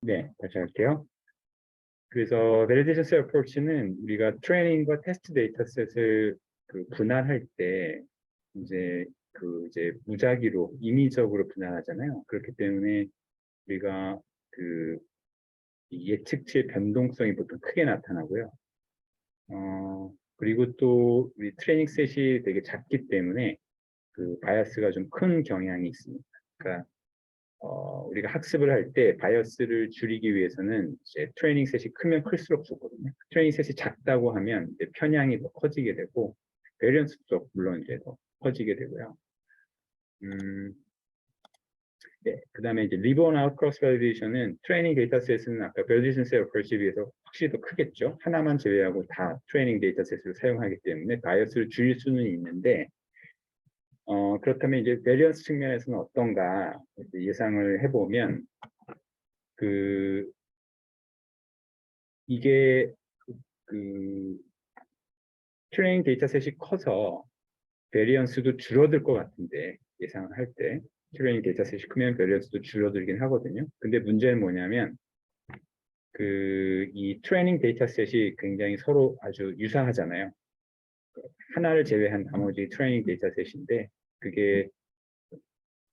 네, 다시 할게요. 그래서 Validation Set Approach는 우리가 트레이닝과 테스트 데이터셋을 분할할 때 이제 무작위로 임의적으로 분할하잖아요. 그렇기 때문에 우리가 이 예측치의 변동성이 보통 크게 나타나고요. 그리고 또 우리 트레이닝 셋이 되게 작기 때문에 바이어스가 좀 큰 경향이 있습니다. 그러니까 우리가 학습을 할 때 바이어스를 줄이기 위해서는 이제 트레이닝 셋이 크면 클수록 좋거든요. 트레이닝 셋이 작다고 하면 이제 편향이 더 커지게 되고 베리언스도 물론 이제 더 커지게 되고요. 네, 그다음에 이제 리본 아웃 크로스 밸리데이션은 트레이닝 데이터셋은 아까 밸리데이션 셋 어프로치에 비해서 확실히 더 크겠죠. 하나만 제외하고 다 트레이닝 데이터셋을 사용하기 때문에 바이어스를 줄일 수는 있는데 그렇다면 이제 베리언스 측면에서는 어떤가 예상을 해보면 이게 트레이닝 데이터셋이 커서 베리언스도 줄어들 것 같은데 예상을 할 때 트레이닝 데이터셋이 크면 베리언스도 줄어들긴 하거든요. 근데 문제는 뭐냐면 이 트레이닝 데이터셋이 굉장히 서로 아주 유사하잖아요. 하나를 제외한 나머지 트레이닝 데이터셋인데 그게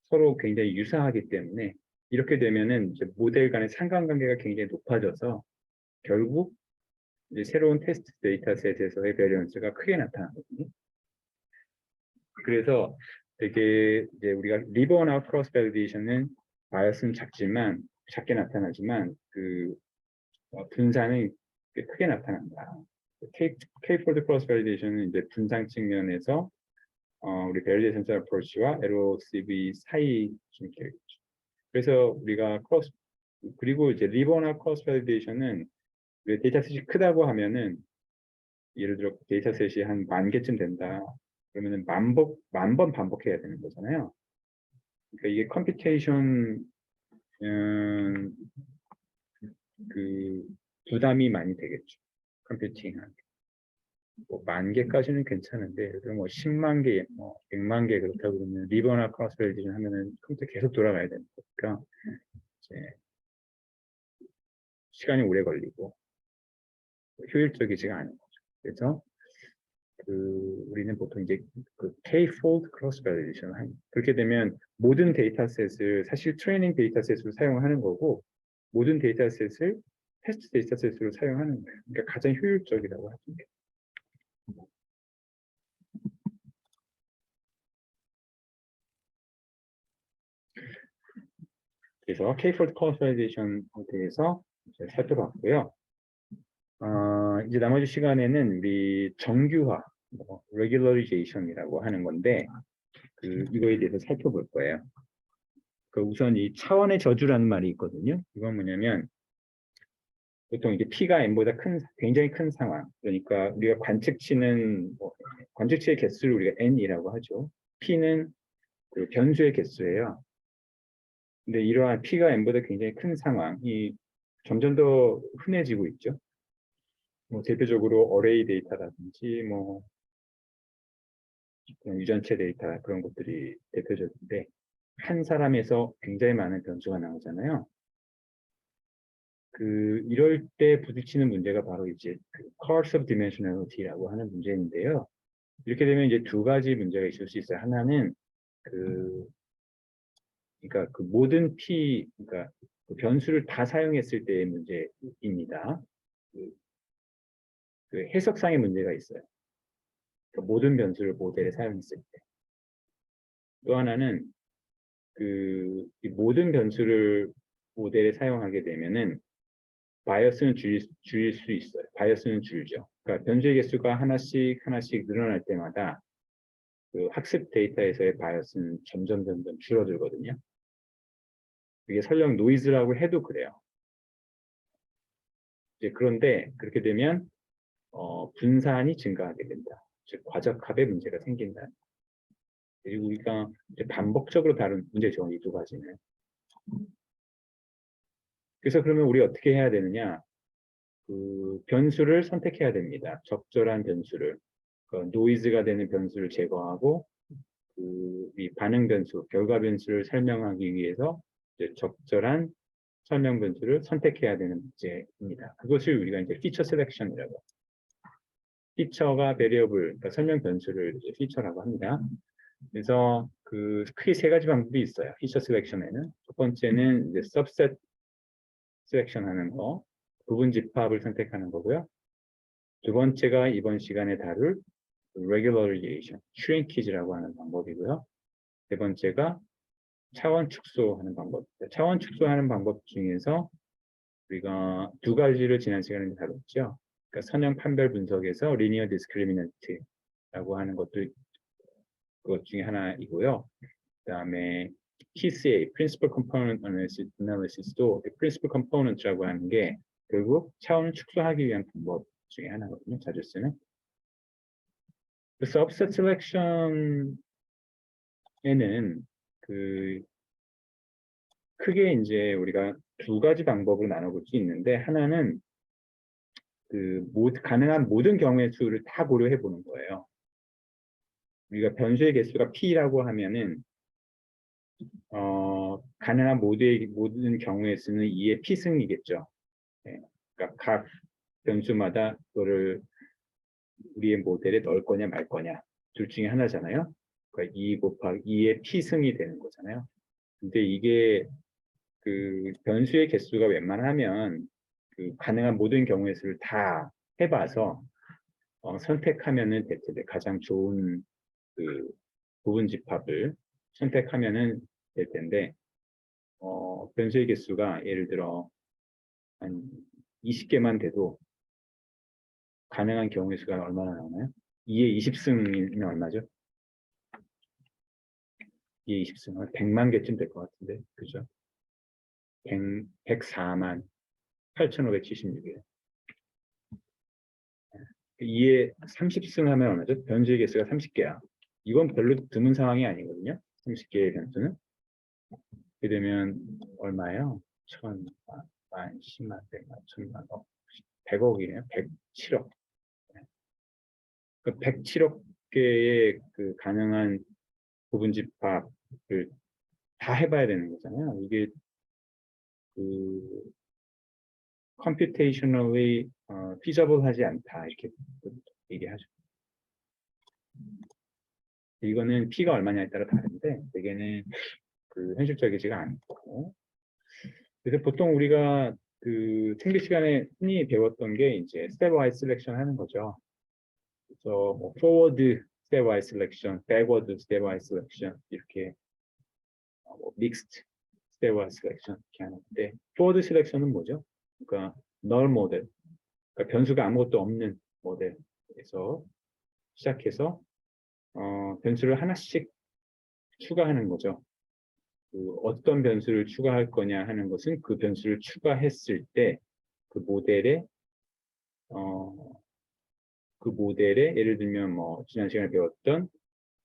서로 굉장히 유사하기 때문에 이렇게 되면은 이제 모델 간의 상관관계가 굉장히 높아져서 결국 이제 새로운 테스트 데이터셋에서의 베리언스가 크게 나타나거든요. 그래서 되게 이제 우리가 리본 아웃 크로스 밸리데이션은 바이어스는 작게 나타나지만 분산은 크게 나타난다. K-fold 크로스 밸리데이션은 이제 분산 측면에서 우리 밸리데이션 어프로치와 LOCV 사이 좀 이렇게 있죠. 그래서 우리가 그리고 이제 리본 아웃 크로스 밸리데이션은 데이터셋이 크다고 하면은 예를 들어 데이터셋이 한 10,000개쯤 된다. 그러면은 만 번 반복해야 되는 거잖아요. 그러니까 이게 컴퓨테이션 부담이 많이 되겠죠. 컴퓨팅하기. 뭐 10,000개까지는 괜찮은데, 예를 들어 뭐 10만 개, 뭐 100만 개 그렇다 그러면 리버나 크로스 밸리데이션 하면은 컴퓨터 계속 돌아가야 되는 거니까 이제 시간이 오래 걸리고 효율적이지가 않은 거죠. 그래서 우리는 보통 이제 K-fold cross validation 합니다. 그렇게 되면 모든 데이터셋을 사실 트레이닝 데이터셋으로 사용하는 거고 모든 데이터셋을 테스트 데이터셋으로 사용하는 거예요. 그러니까 가장 효율적이라고 하시면 돼요. 그래서 K-fold cross validation에 대해서 이제 살펴봤고요. 이제 나머지 시간에는 우리 정규화, regularizzation이라고 하는 건데 이거에 대해서 살펴볼 거예요. 우선 이 차원의 저주라는 말이 있거든요. 이건 뭐냐면 보통 이게 P가 N보다 굉장히 큰 상황. 그러니까 우리가 관측치의 개수를 우리가 N이라고 하죠. P는 변수의 개수예요. 근데 이러한 P가 N보다 굉장히 큰 상황이 점점 더 흔해지고 있죠. 대표적으로 어레이 데이터라든지 유전체 데이터 그런 것들이 대표적인데 한 사람에서 굉장히 많은 변수가 나오잖아요. 이럴 때 부딪히는 문제가 바로 이제 course of dimensionality라고 하는 문제인데요. 이렇게 되면 이제 두 가지 문제가 있을 수 있어요. 하나는 그러니까 모든 그러니까 변수를 다 사용했을 때의 문제입니다. 해석상의 문제가 있어요. 모든 변수를 모델에 사용했을 때. 또 하나는 이 모든 변수를 모델에 사용하게 되면은 바이어스는 줄일 수 있어요. 바이어스는 줄죠. 그러니까 변수의 개수가 하나씩 늘어날 때마다 학습 데이터에서의 바이어스는 점점 줄어들거든요. 이게 설령 노이즈라고 해도 그래요. 그런데 그렇게 되면 분산이 증가하게 된다. 즉 과적합의 문제가 생긴다. 그리고 우리가 이제 반복적으로 다룬 문제죠. 이 두 가지는. 그래서 그러면 우리 어떻게 해야 되느냐? 변수를 선택해야 됩니다. 적절한 변수를. 노이즈가 되는 변수를 제거하고 이 반응 변수, 결과 변수를 설명하기 위해서 적절한 설명 변수를 선택해야 되는 문제입니다. 그것을 우리가 이제 피처 셀렉션이라고. 피처가 베리어블, 그러니까 설명 변수를 이제 피처라고 합니다. 그래서 그 크게 세 가지 방법이 있어요. 피처 셀렉션에는 첫 번째는 이제 subset 셀렉션 하는 거, 부분 집합을 선택하는 거고요. 두 번째가 이번 시간에 다룰 regularization, shrinkage라고 하는 방법이고요. 세 번째가 차원 축소하는 방법. 차원 축소하는 방법 중에서 우리가 두 가지를 지난 시간에 다뤘죠. 그러니까 선형 판별 분석에서 linear discriminant라고 하는 것도 그것 중에 하나이고요. 그다음에 PCA, Principal Component Analysis도 Principal Component라고 하는 게 결국 차원을 축소하기 위한 방법 중에 하나거든요. 자주 쓰는. 그 Subset Selection에는 그 크게 이제 우리가 두 가지 방법으로 나눠볼 수 있는데 하나는 그 가능한 모든 경우의 수를 다 고려해 보는 거예요. 우리가 변수의 개수가 p라고 하면은 가능한 모든 경우의 수는 2의 p승이겠죠. 네. 그러니까 각 변수마다 그거를 우리의 모델에 넣을 거냐 말 거냐 둘 중에 하나잖아요. 그러니까 2 곱하기 2의 p승이 되는 거잖아요. 근데 이게 그 변수의 개수가 웬만하면 그 가능한 모든 경우의 수를 다 해봐서 선택하면은 될 텐데 가장 좋은 그 부분 집합을 선택하면은 될 텐데 변수의 개수가 예를 들어 한 20개만 돼도 가능한 경우의 수가 얼마나 나오나요? 2의 20승이면 얼마죠? 2의 20승은 100만 개쯤 될 것 같은데 그죠? 104만 8,576개. 2의 30승 하면 얼마죠? 변수의 개수가 30개야. 이건 별로 드문 상황이 아니거든요. 30개의 변수는. 그렇게 되면 얼마예요? 1,000만, 10만, 100만, 1,000만, 100억이네요. 107억. 그 107억 개의 그 가능한 부분 집합을 다 해봐야 되는 거잖아요. 이게 그 computationally feasible하지 않다 이렇게 얘기하죠. 이거는 P가 얼마냐에 따라 다른데 대개는 그 현실적이지가 않고 그래서 보통 우리가 그 생리 시간에 흔히 배웠던 게 이제 stepwise selection 하는 거죠. 그래서 뭐 forward stepwise selection, backward stepwise selection 이렇게 뭐 mixed stepwise selection 이렇게 하는데 forward selection은 뭐죠? 그러니까 null 모델, 그러니까 변수가 아무것도 없는 모델에서 시작해서 변수를 하나씩 추가하는 거죠. 그 어떤 변수를 추가할 거냐 하는 것은 그 변수를 추가했을 때 그 모델에 예를 들면 뭐 지난 시간에 배웠던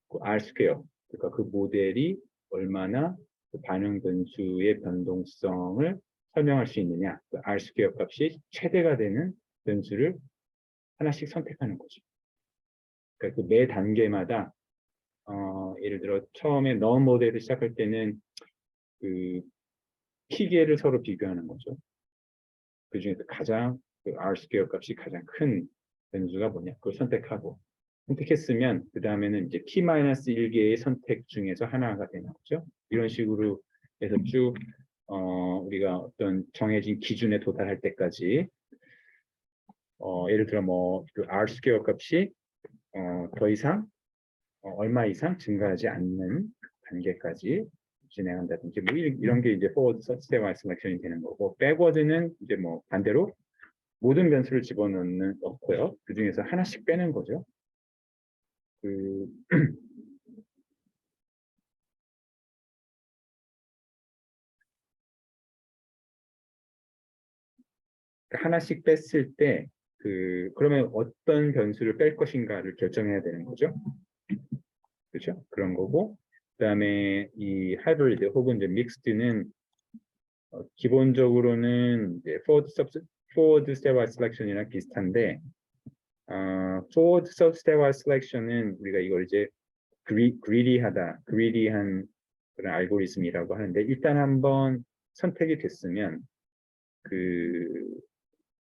그 R 스퀘어 그러니까 그 모델이 얼마나 그 반응 변수의 변동성을 설명할 수 있느냐 그 R 스퀘어 값이 최대가 되는 변수를 하나씩 선택하는 거죠. 그러니까 그 매 단계마다 예를 들어 처음에 넣은 모델을 시작할 때는 그 P개를 서로 비교하는 거죠. 그 중에서 가장 그 R 스퀘어 값이 가장 큰 변수가 뭐냐 그걸 선택하고 선택했으면 그 다음에는 이제 P-1개의 선택 중에서 하나가 되는 거죠. 이런 식으로 해서 쭉 우리가 어떤 정해진 기준에 도달할 때까지 예를 들어 뭐그 R 스퀘어 값이 더 이상 얼마 이상 증가하지 않는 단계까지 진행한다든지 뭐 이런 게 이제 forward stepwise selection이 되는 거고 backward는 이제 뭐 반대로 모든 변수를 집어넣고요. 그 중에서 하나씩 빼는 거죠. 그 하나씩 뺐을 때 그러면 어떤 변수를 뺄 것인가를 결정해야 되는 거죠. 그렇죠? 그런 거고 그다음에 이 하이브리드 혹은 이제 믹스드는 기본적으로는 이제 forward stepwise selection이랑 비슷한데 forward stepwise selection은 우리가 이걸 이제 greedy한 그런 알고리즘이라고 하는데 일단 한번 선택이 됐으면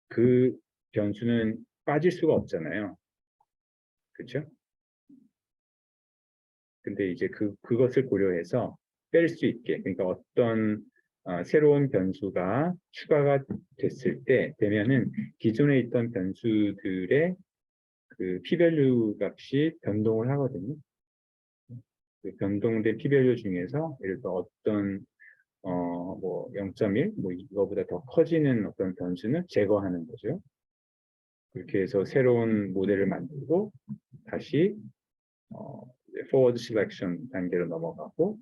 그 변수는 빠질 수가 없잖아요. 그렇죠? 근데 이제 그것을 고려해서 뺄 수 있게, 그러니까 어떤 새로운 변수가 추가가 됐을 때 되면은 기존에 있던 변수들의 그 p-value 값이 변동을 하거든요. 그 변동된 p-value 중에서 예를 들어 어떤 뭐 0.1, 뭐 이거보다 더 커지는 어떤 변수는 제거하는 거죠. 그렇게 해서 새로운 모델을 만들고 다시 forward selection 단계로 넘어가고,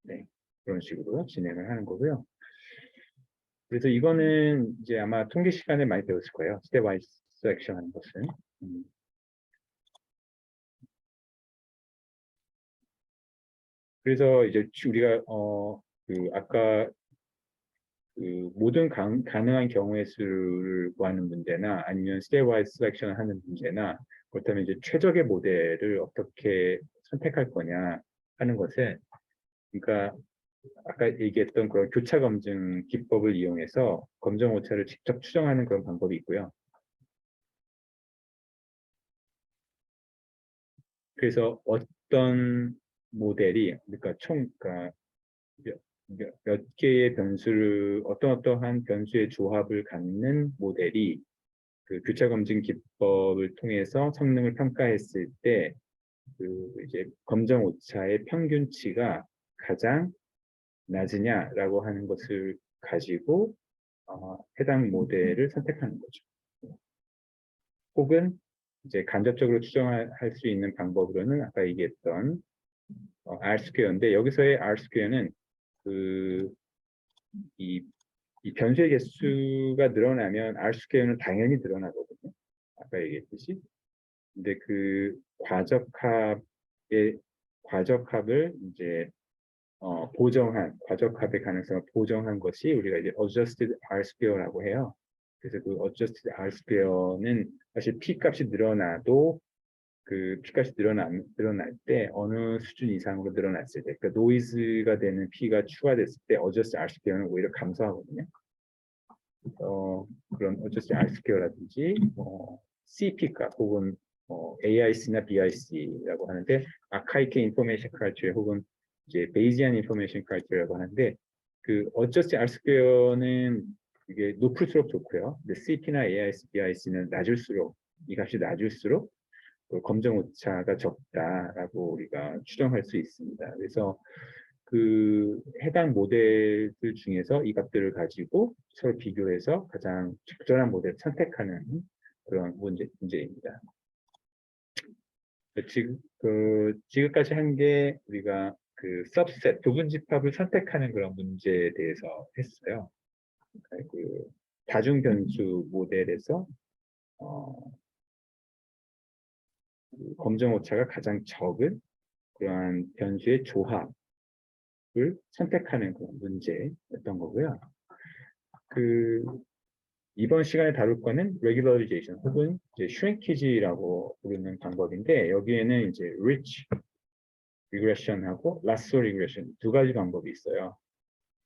네, 그런 식으로 진행을 하는 거고요. 그래서 이거는 이제 아마 통계 시간에 많이 배웠을 거예요. 스텝와이즈 셀렉션 하는 것은. 그래서 이제 우리가 아까 그 모든 가능한 경우의 수를 구하는 문제나 아니면 스텝와이즈 셀렉션 하는 문제나 그렇다면 이제 최적의 모델을 어떻게 선택할 거냐 하는 것에, 그러니까 아까 얘기했던 그런 교차 검증 기법을 이용해서 검정 오차를 직접 추정하는 그런 방법이 있고요. 그래서 어떤 모델이, 그러니까 그러니까 몇 개의 변수를 어떠한 변수의 조합을 갖는 모델이 그 교차 검증 기법을 통해서 성능을 평가했을 때 그 이제 검정 오차의 평균치가 가장 낮으냐라고 하는 것을 가지고 해당 모델을 선택하는 거죠. 혹은 이제 간접적으로 추정할 수 있는 방법으로는 아까 얘기했던 R 스퀘어인데, 여기서의 R 스퀘어는 그 이 변수의 개수가 늘어나면 R 스퀘어는 당연히 늘어나거든요. 아까 얘기했듯이. 근데 그 과적합을 이제 과적합의 가능성을 보정한 것이 우리가 이제 adjusted R-square라고 해요. 그래서 그 adjusted R-square는 사실 P 값이 늘어나도 그 P 값이 늘어날 때 어느 수준 이상으로 늘어났을 때, 그러니까 노이즈가 되는 P가 추가됐을 때 adjusted R-square는 오히려 감소하거든요. 그런 adjusted R-square라든지 CP 값 혹은 AIC나 BIC라고 하는데, Archaic Information Criteria 혹은 이제 Bayesian Information Criteria라고 하는데, 그 adjusted R-square는 이게 높을수록 좋고요. 근데 CP나 AIC, BIC는 이 값이 낮을수록 검정 오차가 적다라고 우리가 추정할 수 있습니다. 그래서 그 해당 모델들 중에서 이 값들을 가지고 서로 비교해서 가장 적절한 모델을 선택하는 그런 문제입니다. 지금까지 한 게 우리가 그 subset, 부분 집합을 선택하는 그런 문제에 대해서 했어요. 그 다중 변수 모델에서 검정 오차가 가장 적은 그러한 변수의 조합을 선택하는 그런 문제였던 거고요. 이번 시간에 다룰 거는 regularization 혹은 이제 shrinkage라고 부르는 방법인데, 여기에는 이제 rich regression하고 lasso regression 두 가지 방법이 있어요.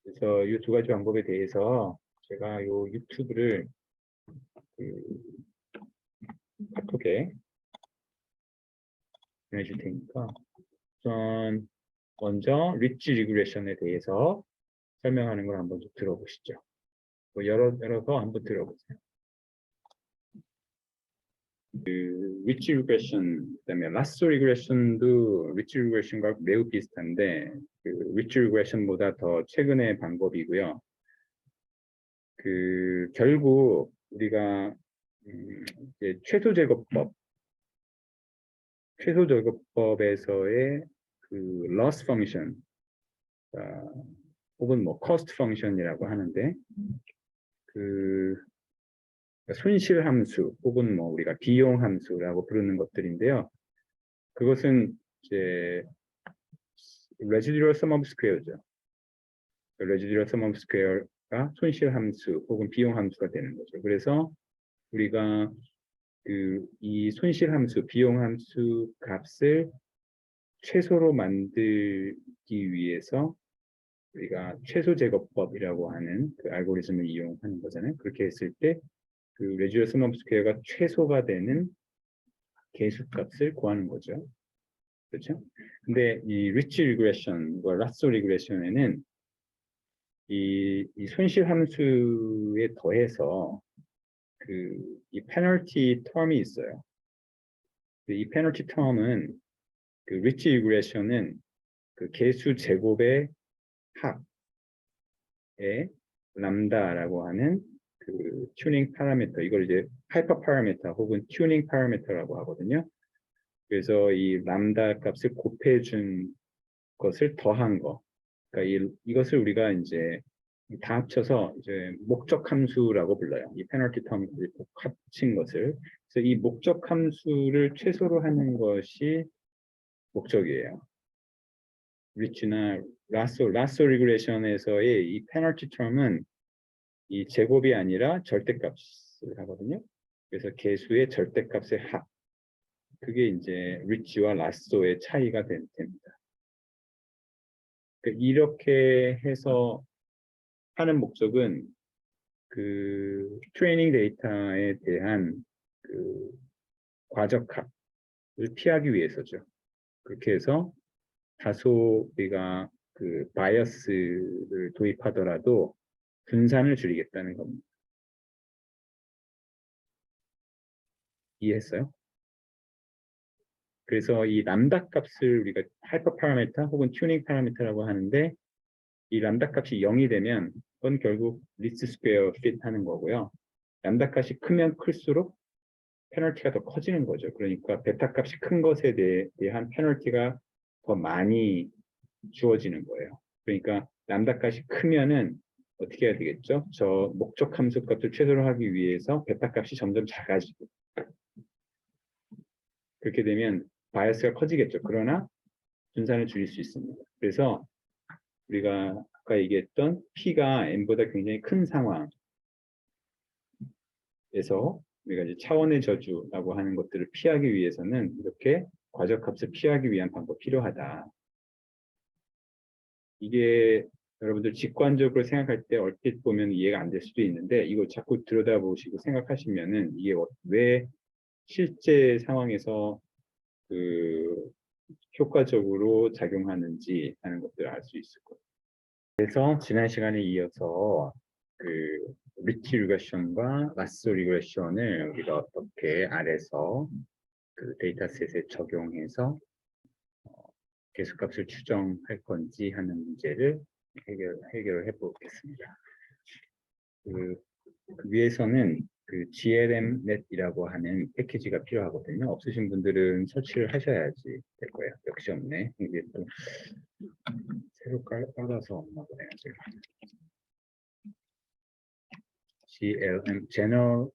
그래서 이 두 가지 방법에 대해서 제가 이 유튜브를 카톡에 보내줄 테니까 우선 먼저 rich regression에 대해서 설명하는 걸 한번 좀 들어보시죠. 열어서 한번 들어보세요. rich regression, 그다음에 lasso regression도 rich regression과 매우 비슷한데 rich regression보다 더 최근의 방법이고요. 결국 우리가 이제 최소 제거법에서의 그 loss function, 혹은 뭐 cost function이라고 하는데, 손실 함수 혹은 뭐 우리가 비용 함수라고 부르는 것들인데요. 그것은 이제 residual sum of square죠. residual sum of square가 손실 함수 혹은 비용 함수가 되는 거죠. 그래서 우리가 이 손실 함수, 비용 함수 값을 최소로 만들기 위해서 우리가 최소 제거법이라고 하는 그 알고리즘을 이용하는 거잖아요. 그렇게 했을 때 그 레지듀얼 sum of square가 최소가 되는 계수값을 구하는 거죠. 그렇죠? 근데 이 리치 리그레션과 라쏘 리그레션에는 이 손실 함수에 더해서 이 페널티 텀이 있어요. 이 페널티 텀은 그 리치 리그레션은 그 계수 제곱의 합에 람다라고 하는 그 튜닝 파라미터, 이걸 이제 하이퍼 파라미터 혹은 튜닝 파라미터라고 하거든요. 그래서 이 람다 값을 곱해준 것을 더한 거. 그러니까 이것을 우리가 이제 다 합쳐서 이제 목적 함수라고 불러요. 이 페널티 텀 합친 것을. 그래서 이 목적 함수를 최소로 하는 것이 목적이에요. 리치나 라쏘 리그레션에서의 이 페널티 텀은 이 제곱이 아니라 절대값을 하거든요. 그래서 계수의 절대값의 합. 그게 이제 리치와 라쏘의 차이가 됩니다. 이렇게 해서 하는 목적은 그 트레이닝 데이터에 대한 그 과적합을 피하기 위해서죠. 그렇게 해서 다소 우리가 그 바이어스를 도입하더라도 분산을 줄이겠다는 겁니다. 이해했어요? 그래서 이 람다 값을 우리가 하이퍼 파라미터 혹은 튜닝 파라미터라고 하는데, 이 람다 값이 0이 되면 그건 결국 리스트 스퀘어 핏 하는 거고요. 람다 값이 크면 클수록 페널티가 더 커지는 거죠. 그러니까 베타 값이 큰 것에 대한 페널티가 더 많이 주어지는 거예요. 그러니까 람다 값이 크면은 어떻게 해야 되겠죠? 저 목적 함수 값을 최소로 하기 위해서 베타 값이 점점 작아지고, 그렇게 되면 바이어스가 커지겠죠. 그러나 분산을 줄일 수 있습니다. 그래서 우리가 아까 얘기했던 P가 N보다 굉장히 큰 상황에서 우리가 이제 차원의 저주라고 하는 것들을 피하기 위해서는 이렇게 과적값을 피하기 위한 방법이 필요하다. 이게 여러분들 직관적으로 생각할 때 얼핏 보면 이해가 안 될 수도 있는데, 이걸 자꾸 들여다보시고 생각하시면은 이게 왜 실제 상황에서 그 효과적으로 작용하는지 하는 것들을 알 수 있을 거예요. 그래서 지난 시간에 이어서 그 리치 리그레션과 라쏘 리그레션을 우리가 어떻게 R에서 그 데이터셋에 적용해서 계수값을 추정할 건지 하는 문제를 해결을 해보겠습니다. 그 위에서는 그 GLMNet이라고 하는 패키지가 필요하거든요. 없으신 분들은 설치를 하셔야지 될 거예요. 역시 없네. 이게 또 새로 깔아서 없나 보네요. GLM General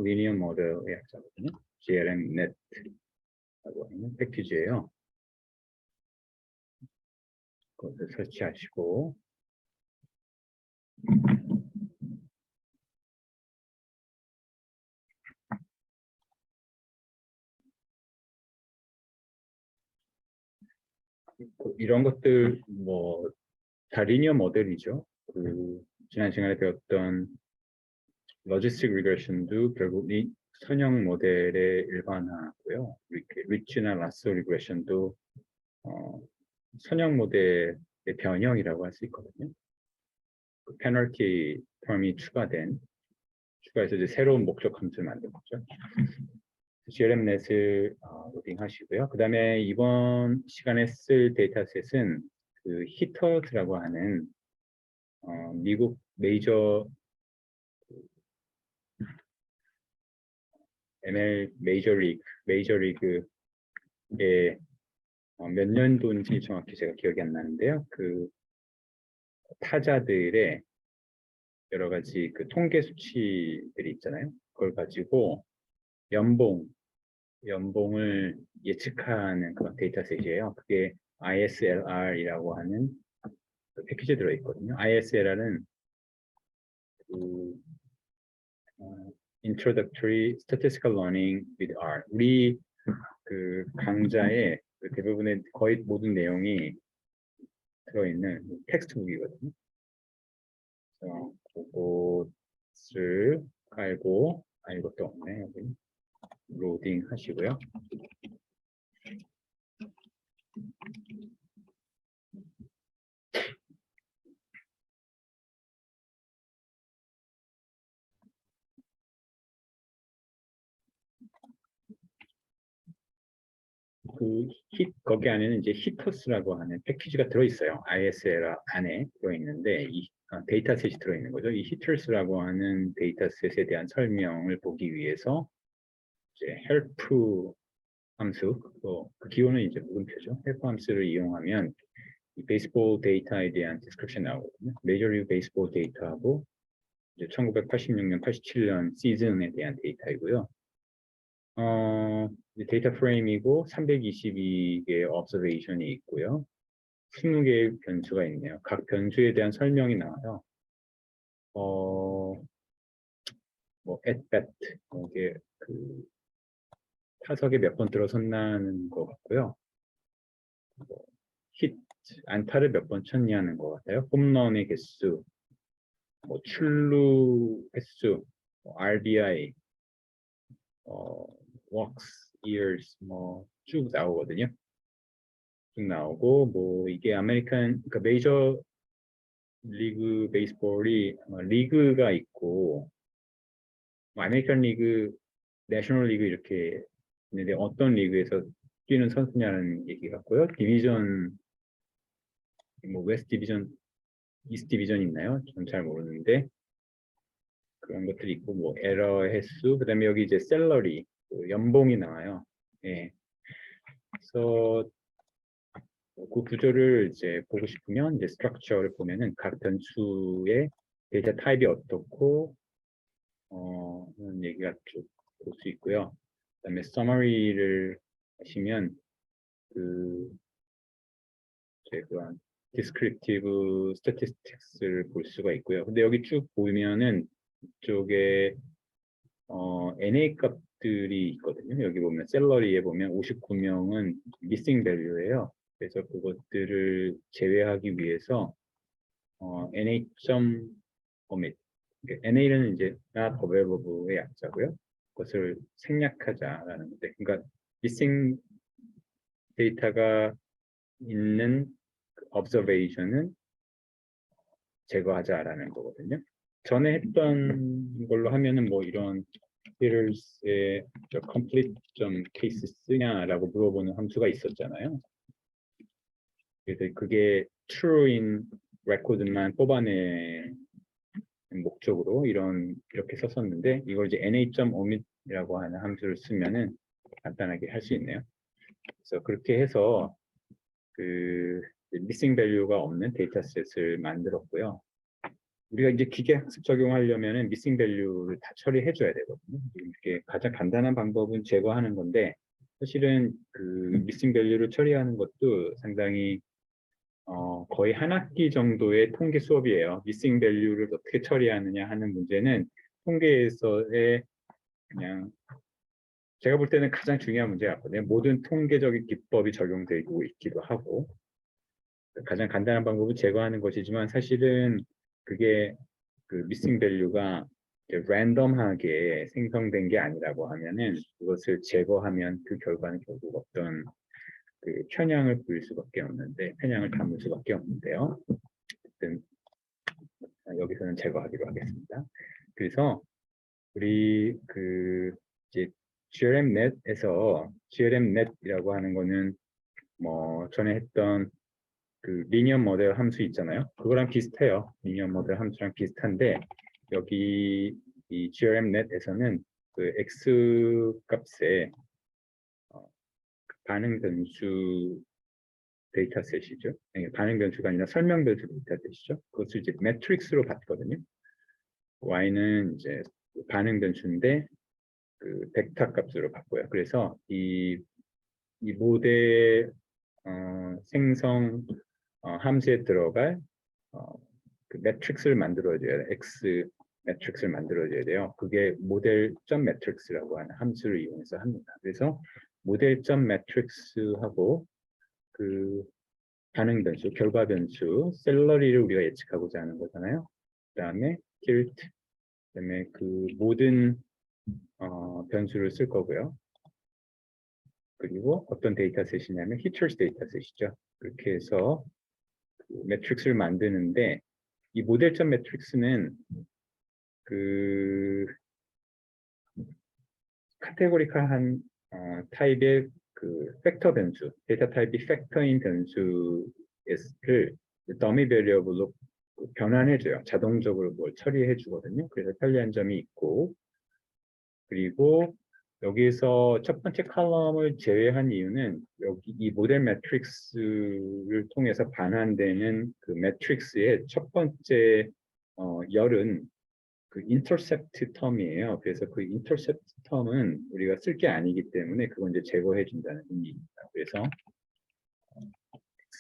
Linear Model의 약자거든요. GLMNet라고 하는 패키지예요. 그것을 설치하시고, 이런 것들 다 리니어 모델이죠. 그 지난 시간에 배웠던 로지스틱 리그레션도 결국 이 선형 모델의 일반화고요. 리치나 라쏘 리그레션도 선형 모델의 변형이라고 할 수 있거든요. 그 페널티 텀이 추가해서 이제 새로운 목적 함수를 만든 거죠. GLMNet을 로딩하시고요. 그 다음에 이번 시간에 쓸 데이터셋은 그 히터즈라고 하는 미국 ML 메이저리그의 몇 년도인지 정확히 제가 기억이 안 나는데요. 그 타자들의 여러 가지 그 통계 수치들이 있잖아요. 그걸 가지고 연봉을 예측하는 그런 데이터셋이에요. 그게 ISLR이라고 하는 그 패키지에 들어있거든요. ISLR은 그 Introductory Statistical Learning with R. 우리 그 강좌의 그 대부분의 거의 모든 내용이 들어있는 텍스트북이거든요. 그래서 그것을 깔고 이것도 없네. 여기 로딩 하시고요. 거기 안에는 이제 히터스라고 하는 패키지가 들어있어요. ISL 안에 들어있는데 이 데이터셋이 들어있는 거죠. 이 히터스라고 하는 데이터셋에 대한 설명을 보기 위해서 이제 help 함수, 그 기호는 이제 물음표죠. help 함수를 이용하면 이 베이스볼 데이터에 대한 디스크립션 나오거든요. 메이저리그 베이스볼 데이터하고 이제 1986년, 87년 시즌에 대한 데이터이고요. 데이터 프레임이고 322개의 observation이 있고요. 20개의 변수가 있네요. 각 변수에 대한 설명이 나와요. at bat, 이게 그 타석에 몇 번 들어섰나는 것 같고요. hit, 안타를 몇 번 쳤냐는 것 같아요. 홈런의 개수, 출루 횟수, RBI, walks, years, 쭉 나오거든요. 쭉 나오고 이게 그러니까 메이저 리그 베이스볼이 리그가 있고 아메리칸 리그, 내셔널 리그 이렇게 있는데 어떤 리그에서 뛰는 선수냐는 얘기 같고요. 디비전 웨스트 디비전, 이스트 디비전 있나요? 저는 잘 모르는데 그런 것들이 있고 에러 횟수, 그다음에 여기 이제 셀러리, 연봉이 나와요. 예. 그래서 그 구조를 이제 보고 싶으면 이제 스트럭처를 보면은 각 변수의 데이터 타입이 어떻고 이런 얘기가 쭉 볼 수 있고요. 그다음에 서머리를 하시면 그런 디스크립티브 스태티스틱스를 볼 수가 있고요. 근데 여기 쭉 보면은 이쪽에 NA 값들이 있거든요. 여기 보면 셀러리에 보면 59명은 미싱 밸류예요. 그래서 그것들을 제외하기 위해서 NA 점 오밋, NA는 이제 not available의 약자고요. 그것을 생략하자라는 건데, 그러니까 미싱 데이터가 있는 observation은 제거하자라는 거거든요. 전에 했던 걸로 하면은 이런 hitters의 complete cases냐라고 물어보는 함수가 있었잖아요. 그래서 그게 true인 record만 뽑아내는 목적으로 이렇게 썼었는데 이걸 이제 na.omit이라고 하는 함수를 쓰면은 간단하게 할 수 있네요. 그래서 그렇게 해서 missing value가 없는 데이터셋을 만들었고요. 우리가 이제 기계 학습 적용하려면은 missing value를 다 처리해줘야 되거든요. 이렇게 가장 간단한 방법은 제거하는 건데 사실은 missing value를 처리하는 것도 상당히 거의 한 학기 정도의 통계 수업이에요. missing value를 어떻게 처리하느냐 하는 문제는 통계에서의 그냥 제가 볼 때는 가장 중요한 문제 같거든요. 모든 통계적인 기법이 적용되고 있기도 하고 가장 간단한 방법은 제거하는 것이지만 사실은 그게 missing value가 랜덤하게 생성된 게 아니라고 하면은 그것을 제거하면 그 결과는 결국 어떤 편향을 보일 수밖에 없는데 편향을 담을 수밖에 없는데요. 어쨌든 여기서는 제거하기로 하겠습니다. 그래서 우리 이제 GRMNet에서 GRMNet이라고 하는 거는 전에 했던 리니어 모델 함수 있잖아요. 그거랑 비슷해요. 리니어 모델 함수랑 비슷한데 여기 이 GRMNet에서는 X 값에 반응 변수 데이터셋이죠. 아니, 반응 변수가 아니라 설명 변수 데이터셋이죠. 그것을 이제 매트릭스로 봤거든요. Y는 이제 반응 변수인데 벡터 값으로 바꿔요. 그래서 이 모델 생성 함수에 들어갈 매트릭스를 만들어줘야 돼요. X 매트릭스를 만들어줘야 돼요. 그게 모델.점 매트릭스라고 하는 함수를 이용해서 합니다. 그래서 모델.점 매트릭스하고 반응 변수, 결과 변수, 셀러리를 우리가 예측하고자 하는 거잖아요. 그다음에 tilt, 그다음에 그 모든 변수를 쓸 거고요. 그리고 어떤 데이터셋이냐면 히처스 데이터셋이죠. 그렇게 해서 그 매트릭스를 만드는데 이 모델점 매트릭스는 그 카테고리컬한 타입의 그 팩터 변수, 데이터 타입이 팩터인 변수를 더미 베리어블로 변환해줘요. 자동적으로 뭘 처리해주거든요. 그래서 편리한 점이 있고, 그리고 여기서 첫 번째 칼럼을 제외한 이유는 여기 이 모델 매트릭스를 통해서 반환되는 그 매트릭스의 첫 번째 열은 그 인터셉트 텀이에요. 그래서 그 인터셉트 텀은 우리가 쓸 게 아니기 때문에 그건 이제 제거해 준다는 의미입니다. 그래서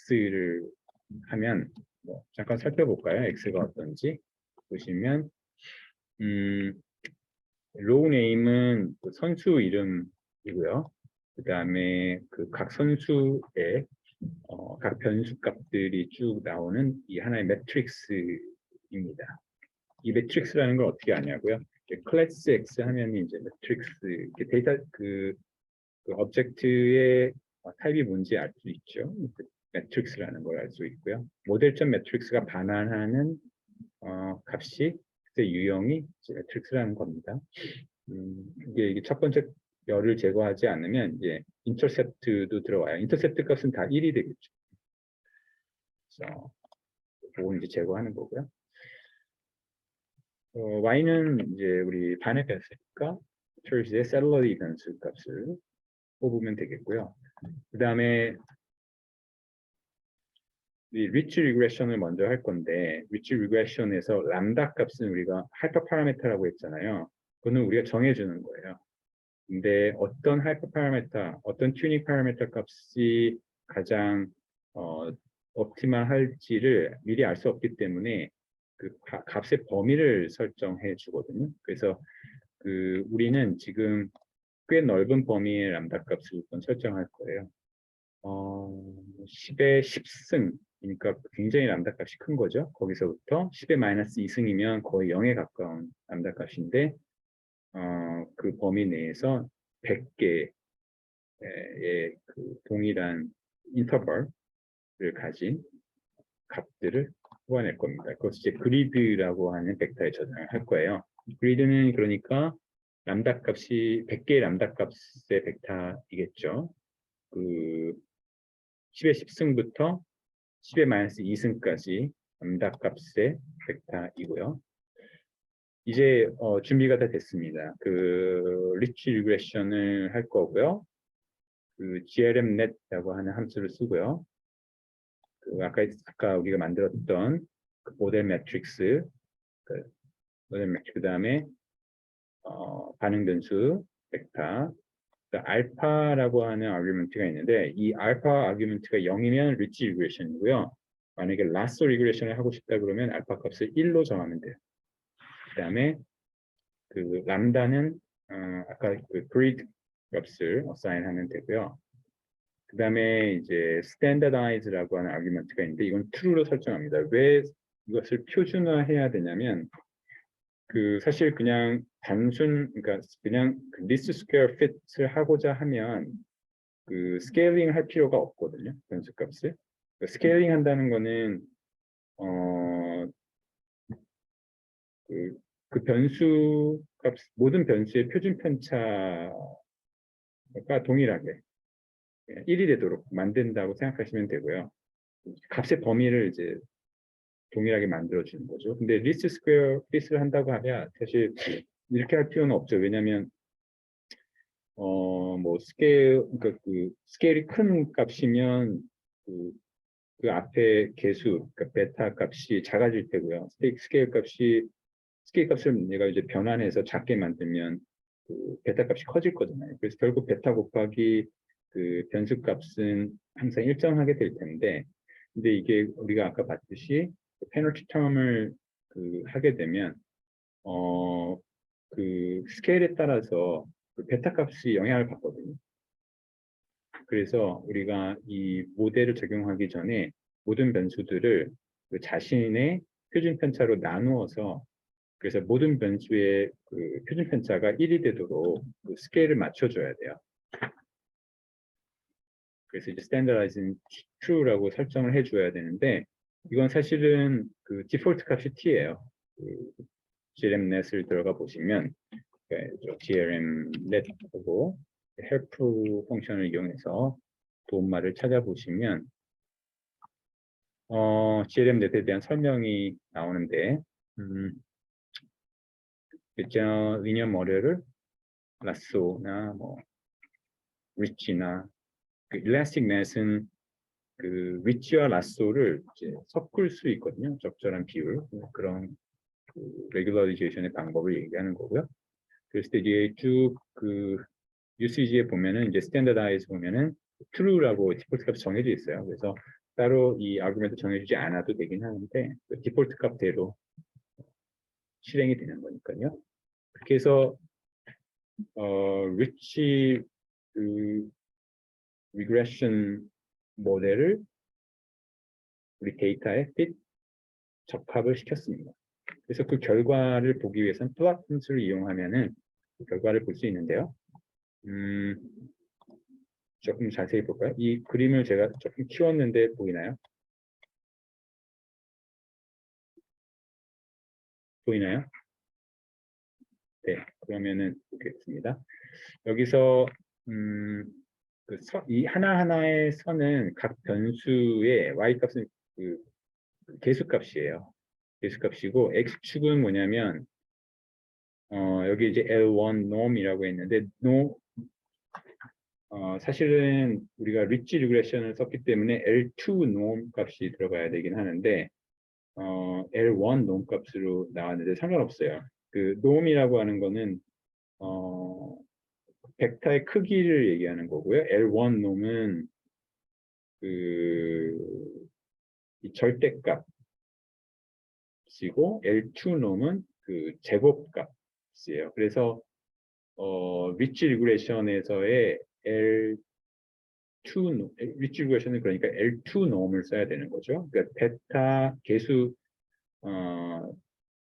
x를 하면 뭐 잠깐 살펴볼까요? x가 어떤지 보시면 로우 네임은 그 선수 이름이고요. 그 다음에 그 각 선수의 각 변수 값들이 쭉 나오는 이 하나의 매트릭스입니다. 이 매트릭스라는 걸 어떻게 아냐고요? 클래스 X 하면 이제 매트릭스 데이터 그 오브젝트의 타입이 뭔지 알 수 있죠. 매트릭스라는 걸 알 수 있고요. 모델점 매트릭스가 반환하는 값이 그때 유형이 매트릭스라는 겁니다. 이게 첫 번째 열을 제거하지 않으면 이제 인터셉트도 들어와요. 인터셉트 값은 다 1이 되겠죠. 그래서 그거 이제 제거하는 거고요. y는 이제 우리 반의 변수니까 트레이스의 샐러리 변수 값을 뽑으면 되겠고요. 그 다음에 이 리치 리그레션을 먼저 할 건데 리치 리그레션에서 람다 값은 우리가 하이퍼 파라미터라고 했잖아요. 그거는 우리가 정해주는 거예요. 근데 어떤 하이퍼 파라미터, 어떤 튜닝 파라미터 값이 가장 옵티멀할지를 미리 알 수 없기 때문에 그 값의 범위를 설정해 주거든요. 그래서 그 우리는 지금 꽤 넓은 범위의 람다 값을 우선 설정할 거예요. 10의 10승, 그러니까 굉장히 람다 값이 큰 거죠. 거기서부터 10의 마이너스 2승이면 거의 0에 가까운 람다 값인데 그 범위 내에서 100개의 그 동일한 인터벌을 가진 값들을 뽑아낼 겁니다. 그것을 이제 그리드라고 하는 벡터에 저장을 할 거예요. 그리드는 그러니까 람다 값이 100개의 람다 값의 벡터이겠죠. 그 10의 10승부터 10의 마이너스 2승까지 람다 값의 벡터이고요. 이제 준비가 다 됐습니다. 그 리치 리그레션을 할 거고요. 그 grmnet라고 하는 함수를 쓰고요. 그 아까 우리가 만들었던 그 모델 매트릭스, 그다음에 반응 변수 벡터, 알파라고 하는 아규먼트가 있는데 이 알파 아규먼트가 0이면 리치 리그레션이고요. 만약에 라소 리그레션을 하고 싶다 그러면 알파 값을 1로 정하면 돼요. 그다음에 그 람다는 아까 그 그리드 값을 어사인하면 되고요. 그 다음에 이제 standardize라고 하는 아규먼트가 있는데 이건 true로 설정합니다. 왜 이것을 표준화해야 되냐면 그 사실 그냥 그러니까 그냥 그 least square fit을 하고자 하면 그 스케일링 할 필요가 없거든요. 변수값을. 스케일링 한다는 거는 그 변수 값 모든 변수의 표준 편차가 동일하게 1이 되도록 만든다고 생각하시면 되고요. 값의 범위를 이제 동일하게 만들어주는 거죠. 근데 리스트 스퀘어 핏을 한다고 하면 사실 이렇게 할 필요는 없죠. 왜냐하면 뭐 그러니까 그 스케일이 큰 값이면 그 앞에 개수, 그러니까 베타 값이 작아질 테고요. 스케일 값을 내가 이제 변환해서 작게 만들면 그 베타 값이 커질 거잖아요. 그래서 결국 베타 곱하기 그 변수 값은 항상 일정하게 될 텐데, 근데 이게 우리가 아까 봤듯이 페널티 텀을 그 하게 되면 그 스케일에 따라서 그 베타 값이 영향을 받거든요. 그래서 우리가 이 모델을 적용하기 전에 모든 변수들을 그 자신의 표준 편차로 나누어서 그래서 모든 변수의 그 표준 편차가 1이 되도록 그 스케일을 맞춰줘야 돼요. 그래서 이제 standardizing true라고 설정을 해줘야 되는데 이건 사실은 그 디폴트 값이 t예요. 그 gremnet을 들어가 보시면 gremnet 하고 help 펑션을 이용해서 도움말을 찾아보시면 gremnet에 대한 설명이 나오는데 리니어 머리를 라쏘나 뭐 리치나 그 일라스틱 넷은 그 리치와 라쏘를 이제 섞을 수 있거든요. 적절한 비율 그런 그 레귤러리제이션의 방법을 얘기하는 거고요. 그랬을 때 이제 쭉 그 UCG에 보면은 이제 스탠더다이즈 보면은 true라고 디폴트 값이 정해져 있어요. 그래서 따로 이 아규멘트 정해주지 않아도 되긴 하는데 그 디폴트 값대로 실행이 되는 거니까요. 그렇게 해서 리치 그 리그레션 모델을 우리 데이터에 fit 적합을 시켰습니다. 그래서 그 결과를 보기 위해서는 플롯 함수를 이용하면은 그 결과를 볼 수 있는데요. 조금 자세히 볼까요? 이 그림을 제가 조금 키웠는데 보이나요? 보이나요? 네, 그러면은 보겠습니다. 여기서 이 하나하나의 선은 각 변수의 y-값은 그 계수값이에요. 계수값이고 x축은 뭐냐면 여기 이제 L1 norm이라고 했는데 사실은 우리가 리치 리그레션을 썼기 때문에 L2 norm 값이 들어가야 되긴 하는데 L1 norm 값으로 나왔는데 상관없어요. 그 norm이라고 하는 거는 벡터의 크기를 얘기하는 거고요. L1 norm은 그 절대값이고 L2 norm은 그 제곱값이에요. 그래서 리치 리그레션에서의 리치 리그레션은 그러니까 L2 norm을 써야 되는 거죠. 그러니까 베타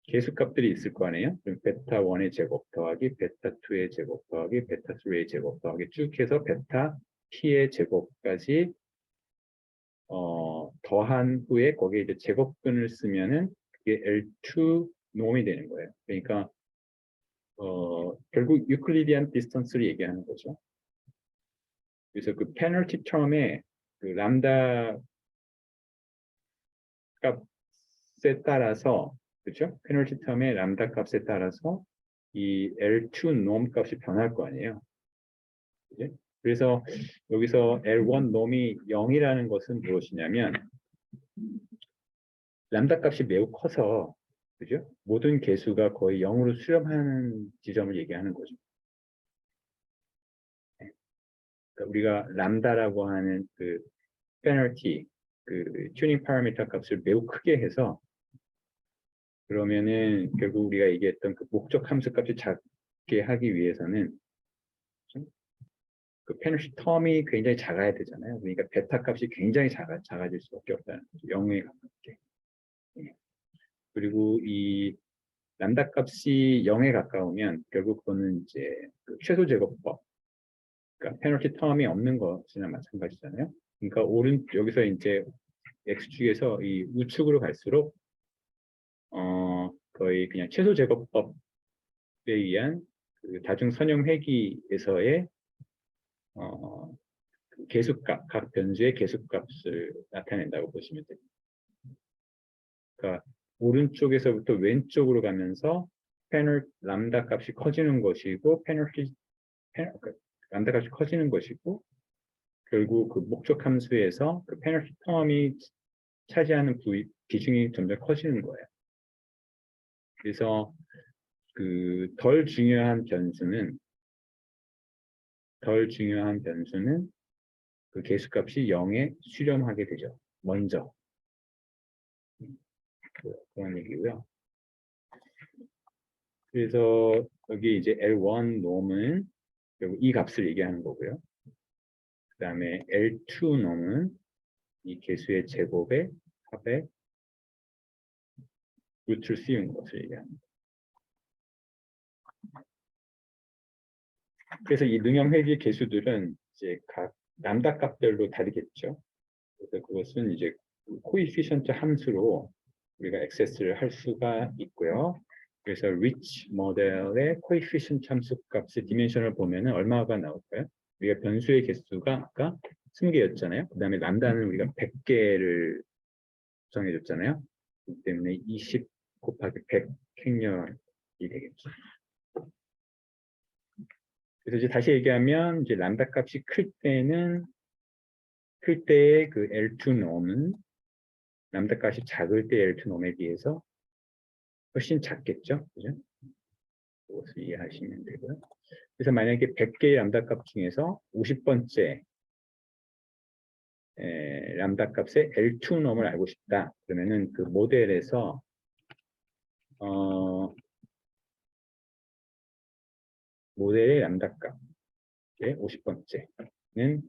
계수값들이 있을 거 아니에요. 그럼 베타 1의 제곱 더하기 베타 2의 제곱 더하기 베타 3의 제곱 더하기 쭉 해서 베타 p의 제곱까지 더한 후에 거기에 이제 제곱근을 쓰면은 그게 L2 norm이 되는 거예요. 그러니까 결국 유클리디안 디스턴스를 얘기하는 거죠. 그래서 그 페널티 텀에 그 람다 값에 따라서 그렇죠? 페널티 텀의 람다 값에 따라서 이 L2 norm 값이 변할 거 아니에요. 그치? 그래서 여기서 L1 norm이 0이라는 것은 무엇이냐면 람다 값이 매우 커서 그죠? 모든 개수가 거의 0으로 수렴하는 지점을 얘기하는 거죠. 그러니까 우리가 람다라고 하는 그 페널티 그 튜닝 파라미터 값을 매우 크게 해서 그러면은 결국 우리가 얘기했던 그 목적 함수 값이 작게 하기 위해서는 그 페널티 텀이 굉장히 작아야 되잖아요. 그러니까 베타 값이 굉장히 작아질 수밖에 없다는 거죠. 0에 가깝게. 그리고 이 람다 값이 0에 가까우면 결국 그거는 이제 그 최소 제곱법, 그러니까 페널티 텀이 없는 것이나 마찬가지잖아요. 그러니까 여기서 이제 x축에서 이 우측으로 갈수록 거의 그냥 최소 제곱법에 의한 그 다중 선형 회귀에서의 그 계수값, 각 변수의 계수값을 나타낸다고 보시면 됩니다. 그러니까 오른쪽에서부터 왼쪽으로 가면서 람다 값이 커지는 것이고 람다 값이 커지는 것이고 결국 그 목적 함수에서 그 페널티 텀이 차지하는 비중이 점점 커지는 거예요. 그래서 그 덜 중요한 변수는 그 계수값이 0에 수렴하게 되죠. 먼저. 그런 얘기고요. 그래서 여기 이제 L1 norm은 결국 이 값을 얘기하는 거고요. 그 다음에 L2 norm은 이 개수의 제곱의 합의 루트를 씌우는 것을 얘기합니다. 그래서 이 능형 회귀 개수들은 이제 각 람다 값별로 다르겠죠. 그래서 그것은 이제 코이피션트 함수로 우리가 액세스를 할 수가 있고요. 그래서 rich 모델의 코이피션트 함수 값의 디멘션을 보면은 얼마가 나올까요? 우리가 변수의 개수가 아까 20개였잖아요. 그 다음에 람다는 우리가 100개를 정해줬잖아요. 그렇기 때문에 20 곱하기 100 횡렬이 되겠죠. 그래서 이제 다시 얘기하면 이제 람다 값이 클 때의 그 L2 놈은 람다 값이 작을 때 L2 놈에 비해서 훨씬 작겠죠. 그죠? 그것을 이해하시면 되고요. 그래서 만약에 100개의 람다 값 중에서 50번째 람다 값의 L2 놈을 알고 싶다. 그러면은 그 모델에서 모델의 람다 값의 50번째는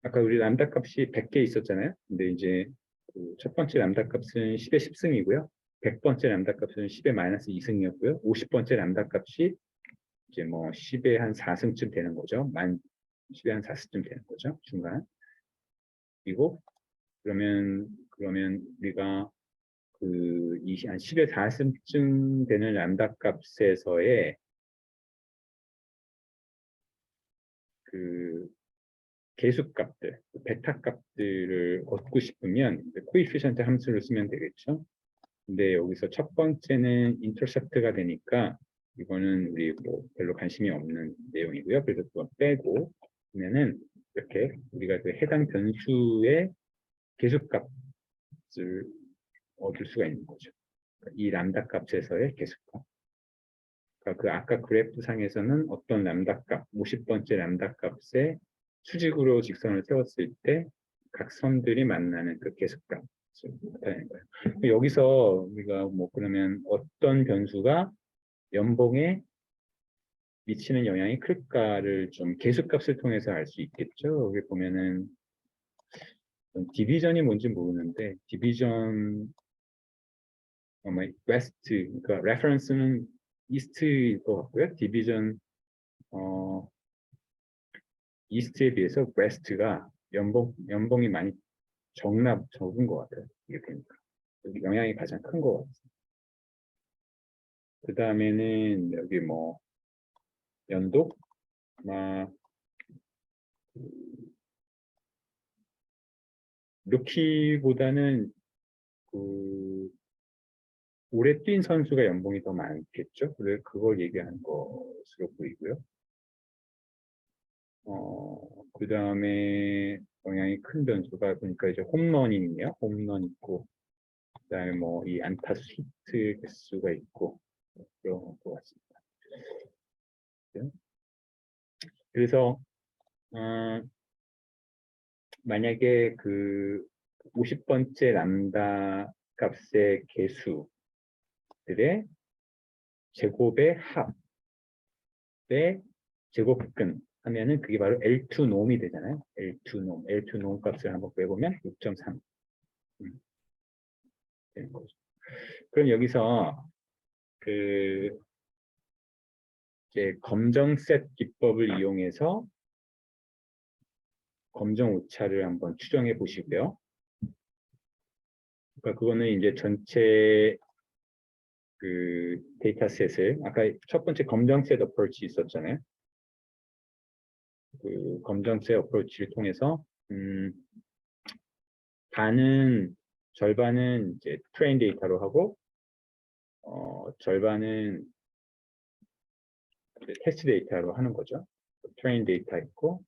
아까 우리 람다 값이 100개 있었잖아요. 근데 이제 그 첫 번째 람다 값은 10의 10승이고요. 100번째 람다 값은 10의 마이너스 2승이었고요. 50번째 람다 값이 이제 뭐 10의 한 4승쯤 되는 거죠. 10의 한 4승쯤 되는 거죠. 중간. 그리고 그러면 우리가 그 한 10의 4승쯤 되는 람다 값에서의 그 계수값들, 베타 값들을 얻고 싶으면 코이피션트 함수를 쓰면 되겠죠. 근데 여기서 첫 번째는 인터셉트가 되니까 이거는 우리 뭐 별로 관심이 없는 내용이고요. 그래서 그거 빼고 그러면은 이렇게 우리가 그 해당 변수의 계수값을 얻을 수가 있는 거죠. 이 람다 값에서의 계수값. 그러니까 그 아까 그래프 상에서는 어떤 람다 값, 50번째 람다 값에 수직으로 직선을 세웠을 때 각 선들이 만나는 그 계수값을 나타내는 거예요. 여기서 우리가 뭐 그러면 어떤 변수가 연봉에 미치는 영향이 클까를 좀 계수값을 통해서 알 수 있겠죠. 여기 보면은 디비전이 뭔지 모르는데 디비전 웨스트 그러니까 레퍼런스는 이스트일 것 같고요. 디비전 이스트에 비해서 웨스트가 연봉이 많이 적은 것 같아요. 이게 보니까 여기 영향이 가장 큰 것 같아요. 그 다음에는 여기 뭐 연도 아마 루키보다는 그 오래 뛴 선수가 연봉이 더 많겠죠. 그래서 그걸 얘기하는 것으로 보이고요. 그 다음에 영향이 큰 변수가 보니까 이제 홈런이 있네요. 홈런 있고, 그 다음에 뭐 이 안타 스위트 개수가 있고, 그런 것 같습니다. 그래서, 만약에 그 50번째 람다 값의 개수들의 제곱의 합의 제곱근 하면은 그게 바로 L2 놈이 되잖아요. L2 놈 값을 한번 빼보면 6.3 되는 거죠. 그럼 여기서 그 이제 검정셋 기법을 이용해서 검정 오차를 한번 추정해 보시고요. 그러니까 그거는 이제 전체 그 데이터셋을 아까 첫 번째 검정셋 어프로치 있었잖아요. 그 검정색 어프로치를 통해서 절반은 이제 트레인 데이터로 하고 절반은 이제 테스트 데이터로 하는 거죠. 트레인 데이터 있고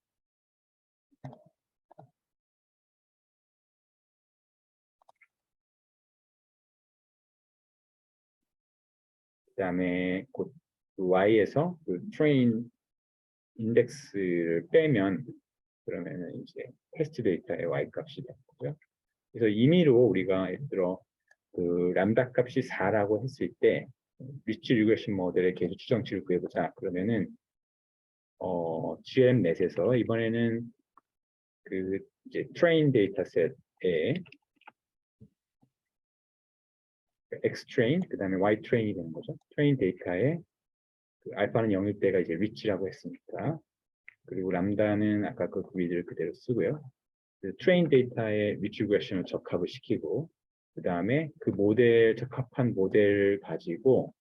그다음에 그 Y에서 그 트레인 인덱스를 빼면 그러면은 이제 테스트 데이터의 Y 값이 되는 거고요. 그래서 임의로 우리가 예를 들어 그 람다 값이 4라고 했을 때 리치 리그레션 모델의 계수 추정치를 구해보자. 그러면은 GM넷에서 이번에는 그 이제 train 데이터셋에 xtrain 그다음에 ytrain이 되는 거죠. train 데이터에 그 알파는 0일 때가 이제 reach라고 했으니까 그리고 람다는 아까 그 그리드를 그대로 쓰고요. 그 train 데이터에 reach regression을 적합을 시키고 그 다음에 그 모델 적합한 모델 가지고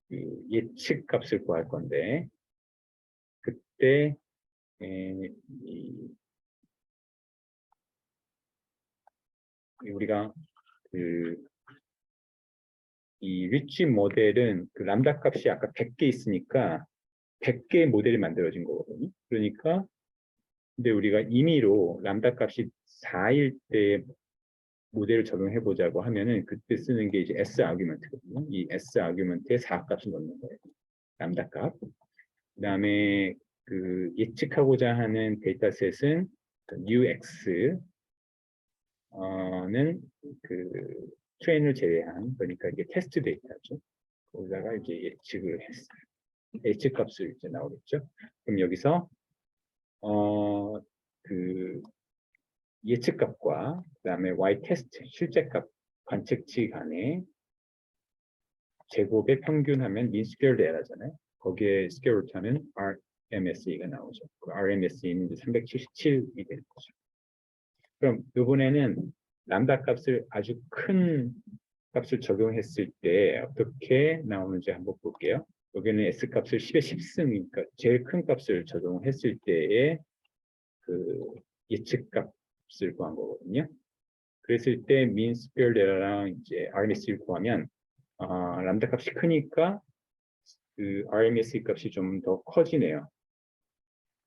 그 예측 값을 구할 건데 그때 우리가 이 리치 모델은 그 람다 값이 아까 100개 있으니까 100개의 모델이 만들어진 거거든요. 그러니까 근데 우리가 임의로 람다 값이 4일 때 모델을 적용해 보자고 하면은 그때 쓰는 게 이제 S 아규먼트거든요. 이 S 아규먼트에 4 값을 넣는 거예요. 람다 값. 그다음에 그 예측하고자 하는 데이터셋은 그 UX 는 그 트레인을 제외한 그러니까 이게 테스트 데이터죠. 거기다가 이제 예측을 했어요. 예측 값을 이제 나오겠죠. 그럼 여기서 그 예측 값과 그다음에 y 테스트 실제 값 관측치 간의 제곱의 평균하면 mean squared error잖아요. 거기에 square root하면 RMSE가 나오죠. 그 RMSE는 이제 377이 되는 거죠. 그럼 이번에는 람다 값을 아주 큰 값을 적용했을 때 어떻게 나오는지 한번 볼게요. 여기는 S 값을 10의 10승이니까 제일 큰 값을 적용했을 때의 그 예측 값을 구한 거거든요. 그랬을 때 mean squared error랑 이제 RMS를 구하면 람다 값이 크니까 그 RMS 값이 좀 더 커지네요.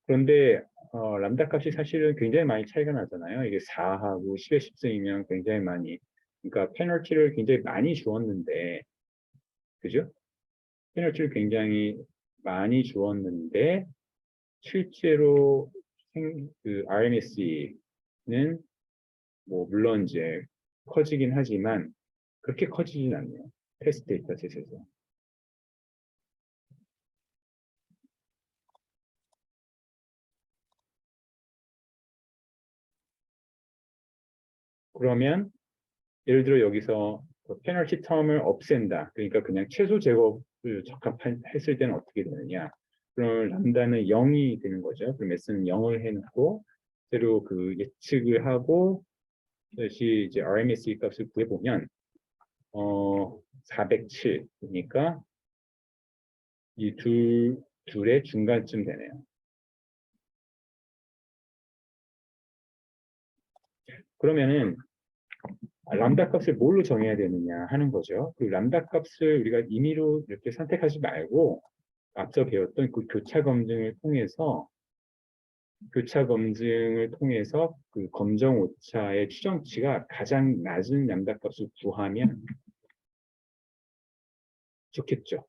그런데 람다 값이 사실은 굉장히 많이 차이가 나잖아요. 이게 4하고 10의 10승이면 굉장히 많이 그러니까 페널티를 굉장히 많이 주었는데 그죠? 페널티를 굉장히 많이 주었는데 실제로 그 RMS는 뭐 물론 이제 커지긴 하지만 그렇게 커지진 않네요. 테스트 데이터셋에서. 그러면 예를 들어 여기서 페널티 텀을 없앤다. 그러니까 그냥 최소 제곱을 적합했을 때는 어떻게 되느냐. 그럼 람다는 0이 되는 거죠. 그럼 S는 0을 해놓고 새로 그 예측을 하고 다시 이제 RMSE 값을 구해보면 407. 그러니까 이 둘의 중간쯤 되네요. 그러면은 람다 값을 뭘로 정해야 되느냐 하는 거죠. 그 람다 값을 우리가 임의로 이렇게 선택하지 말고 앞서 배웠던 그 교차 검증을 통해서 그 검정 오차의 추정치가 가장 낮은 람다 값을 구하면 좋겠죠.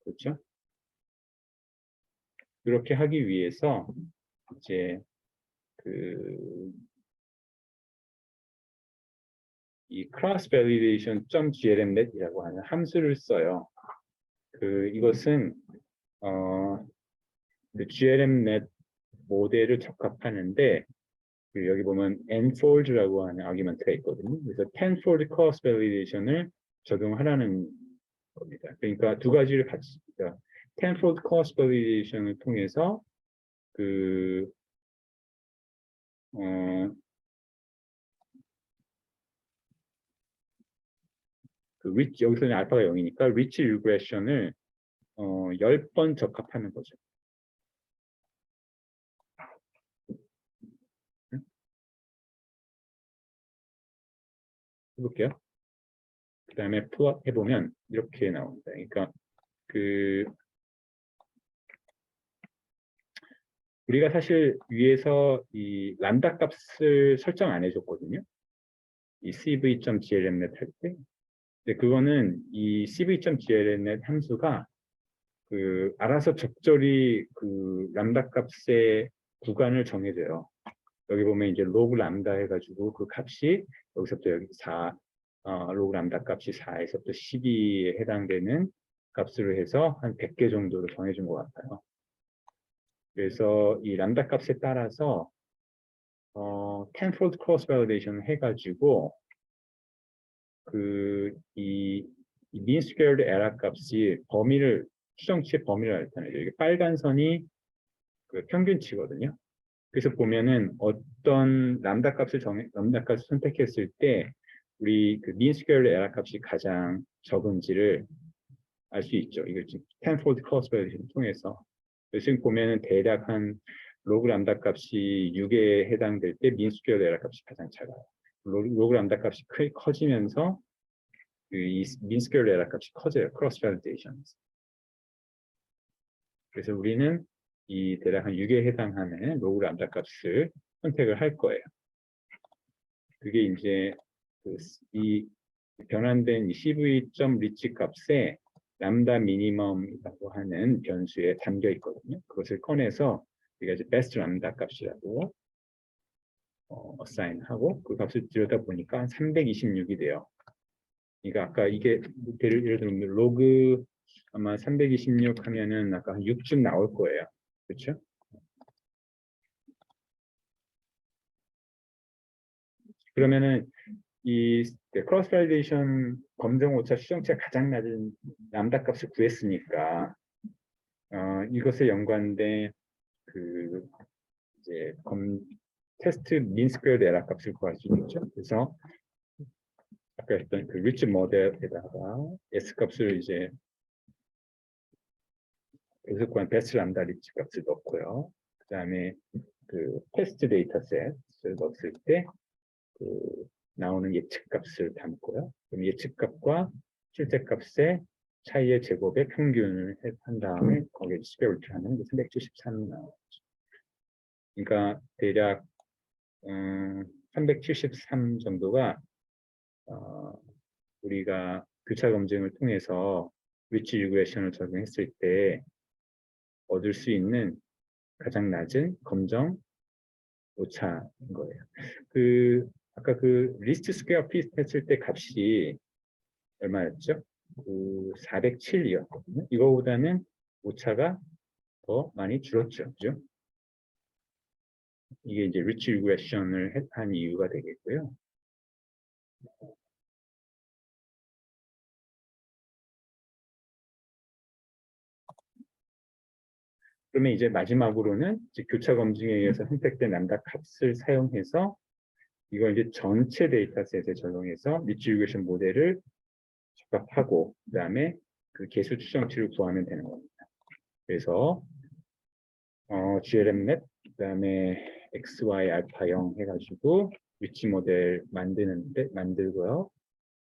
그렇죠? 그렇게 하기 위해서 이제 그 이 cross validation.glmnet이라고 하는 함수를 써요. 그 이것은 그 glmnet 모델을 적합하는데 그 여기 보면 nfold라고 하는 아규먼트가 있거든요. 그래서 tenfold cross validation을 적용하라는 겁니다. 그러니까 두 가지를 같이 그러니까 tenfold cross validation을 통해서 그 여기서는 알파가 0이니까 리치 리그레션을 10번 적합하는 거죠. 해볼게요. 그 다음에 플롯 해보면 이렇게 나옵니다. 그러니까 그 우리가 사실 위에서 이 람다 값을 설정 안 해줬거든요. 이 cv.glmnet 할 때. 근데 그거는 이 cv.glmnet 함수가 그 알아서 적절히 그 람다 값의 구간을 정해줘요. 여기 보면 이제 로그 람다 해가지고 그 값이 여기서부터 여기 4, 로그 람다 값이 4에서부터 12에 해당되는 값으로 해서 한 100개 정도로 정해준 것 같아요. 그래서 이 람다 값에 따라서 tenfold cross validation 해가지고 이 mean squared error 값이 범위를 추정치의 범위를 나타내죠. 이게 빨간 선이 그 평균치거든요. 그래서 보면은 어떤 람다 값을 선택했을 때 우리 그 mean squared error 값이 가장 적은지를 알 수 있죠. 이거 지금 tenfold cross validation 통해서. 지금 보면은 대략 한 로그 람다 값이 6에 해당될 때 mean squared error 값이 가장 작아요. 로그 람다 값이 커지면서 이 mean squared error 값이 커져요. cross validation. 그래서 우리는 이 대략 한 6에 해당하는 로그 람다 값을 선택을 할 거예요. 그게 이제 이 변환된 이 cv.reach 값에 람다 미니멈이라고 하는 변수에 담겨 있거든요. 그것을 꺼내서 우리가 이제 best 람다 값이라고 어사인하고 그 값을 들여다 보니까 326이 돼요. 그러니까 아까 이게 예를 들면 로그 아마 326 하면은 아까 한 6쯤 나올 거예요. 그렇죠? 그러면은 이 크로스 발리데이션 검정 오차 추정치가 가장 낮은 람다 값을 구했으니까 이것에 연관된 그 이제 테스트 민 스퀘어드 에러 값을 구할 수 있겠죠. 그래서 아까 했던 그 리치 모델에다가 S 값을 이제 여기서 구한 베스트 람다 리치 값을 넣고요. 그다음에 그 테스트 데이터셋을 넣었을 때 그 나오는 예측값을 담고요. 그럼 예측값과 실제값의 차이의 제곱의 평균을 한 다음에 거기에 스퀘어루트 하면 373 나오죠. 그러니까 대략 373 정도가 우리가 교차 검증을 통해서 위치 리그레이션을 적용했을 때 얻을 수 있는 가장 낮은 검정 오차인 거예요. 아까 그 리스트 스퀘어 피트 했을 때 값이 얼마였죠? 407이었거든요. 이거보다는 오차가 더 많이 줄었죠. 그죠? 이게 이제 리치 리그레이션을 한 이유가 되겠고요. 그러면 이제 마지막으로는 이제 교차 검증에 의해서 선택된 람다 값을 사용해서 이걸 이제 전체 데이터셋에 적용해서 리치 리그레이션 모델을 적합하고 그다음에 그 개수 추정치를 구하면 되는 겁니다. 그래서 GLM맵 그다음에 XY 알파0 해가지고 위치 모델 만들고요.